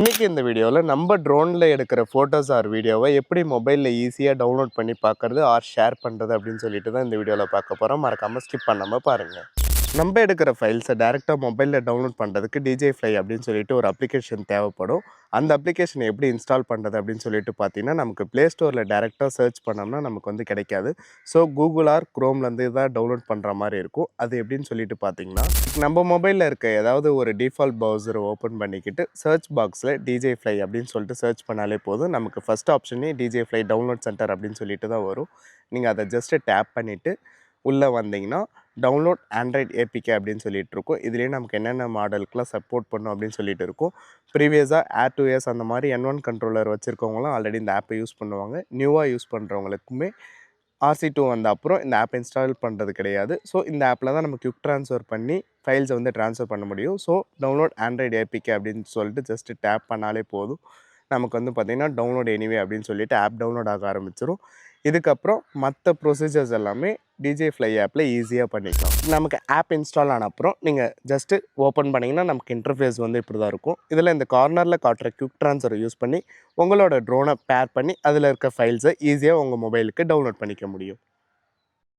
இன்னைக்கு இந்த வீடியோவில் நம்ம ட்ரோனில் எடுக்கிற ஃபோட்டோஸ் ஆர் வீடியோவை எப்படி மொபைலில் ஈஸியாக டவுன்லோட் பண்ணி பார்க்குறது ஆர் ஷேர் பண்ணுறது அப்படின்னு சொல்லிட்டு தான் இந்த வீடியோவில் பார்க்க போகிறோம். மறக்காமல் ஸ்கிப் பண்ணாமல் பாருங்கள். நம்ம எடுக்கிற ஃபைல்ஸை டேரெக்டாக மொபைலில் டவுன்லோட் பண்ணுறதுக்கு டிஜே ஃப்ளை அப்படின்னு சொல்லிட்டு ஒரு அப்ளிகேஷன் தேவைப்படும். அந்த அப்ளிகேஷனை எப்படி இன்ஸ்டால் பண்ணுறது அப்படின்னு சொல்லிட்டு பார்த்தீங்கன்னா, நமக்கு ப்ளே ஸ்டோரில் டேரெக்டாக சர்ச் பண்ணோம்னா நமக்கு வந்து கிடைக்காது. ஸோ கூகுள் ஆர் குரோம்லேருந்து தான் டவுன்லோட் பண்ணுற மாதிரி இருக்கும். அது எப்படின்னு சொல்லிட்டு பார்த்தீங்கன்னா, நம்ம மொபைலில் இருக்க ஏதாவது ஒரு டிஃபால்ட் ப்ரௌசரை ஓப்பன் பண்ணிக்கிட்டு சர்ச் பாக்ஸில் டிஜே ஃப்ளை அப்படின்னு சொல்லிட்டு சர்ச் பண்ணாலே போதும். நமக்கு ஃபஸ்ட் ஆப்ஷனே டிஜே ஃப்ளை டவுன்லோட் சென்டர் அப்படின்னு சொல்லிட்டு தான் வரும். நீங்கள் அதை ஜஸ்ட்டு டேப் பண்ணிவிட்டு உள்ளே வந்தீங்கன்னா டவுன்லோட் ஆண்ட்ராய்ட் ஏபிகே அப்படின்னு சொல்லிட்டு இருக்கும். இதுலேயே நமக்கு என்னென்ன மாடலுக்குலாம் சப்போர்ட் பண்ணும் அப்படின்னு சொல்லிட்டு இருக்கும். ப்ரீவியஸாக Air2s அந்த மாதிரி N1 கண்ட்ரோலர் வச்சுருக்கவங்களாம் ஆல்ரெடி இந்த ஆப்பை யூஸ் பண்ணுவாங்க. நியூவாக யூஸ் பண்ணுறவங்களுக்குமே RC2 வந்த அப்புறம் இந்த ஆப் இன்ஸ்டால் பண்ணுறது கிடையாது. ஸோ இந்த ஆப்பில் தான் நம்ம குவிக் ட்ரான்ஸ்ஃபர் பண்ணி ஃபைல்ஸை வந்து ட்ரான்ஸ்ஃபர் பண்ண முடியும். ஸோ டவுன்லோட் ஆண்ட்ராய்ட் ஏபிகே அப்படின்னு சொல்லிட்டு ஜஸ்ட்டு டேப் பண்ணாலே போதும். நமக்கு வந்து பார்த்திங்கன்னா டவுன்லோட் எனிவே அப்படின்னு சொல்லிட்டு ஆப் டவுன்லோட் ஆக ஆரம்பிச்சிடும். இதுக்கப்புறம் மற்ற ப்ரொசீஜர்ஸ் எல்லாமே டிஜே ஃப்ளை ஆப்பில் ஈஸியாக பண்ணிக்கலாம். நமக்கு ஆப் இன்ஸ்டால் ஆன அப்புறம் நீங்கள் ஜஸ்ட்டு ஓப்பன் பண்ணிங்கன்னா நமக்கு இன்டர்ஃபேஸ் வந்து இப்படி தான் இருக்கும். இதில் இந்த கார்னரில் காட்டுற குவிக் ட்ரான்ஸ்ஃபரை யூஸ் பண்ணி உங்களோட ட்ரோனை பேர் பண்ணி அதில் இருக்க ஃபைல்ஸை ஈஸியாக உங்கள் மொபைலுக்கு டவுன்லோட் பண்ணிக்க முடியும்.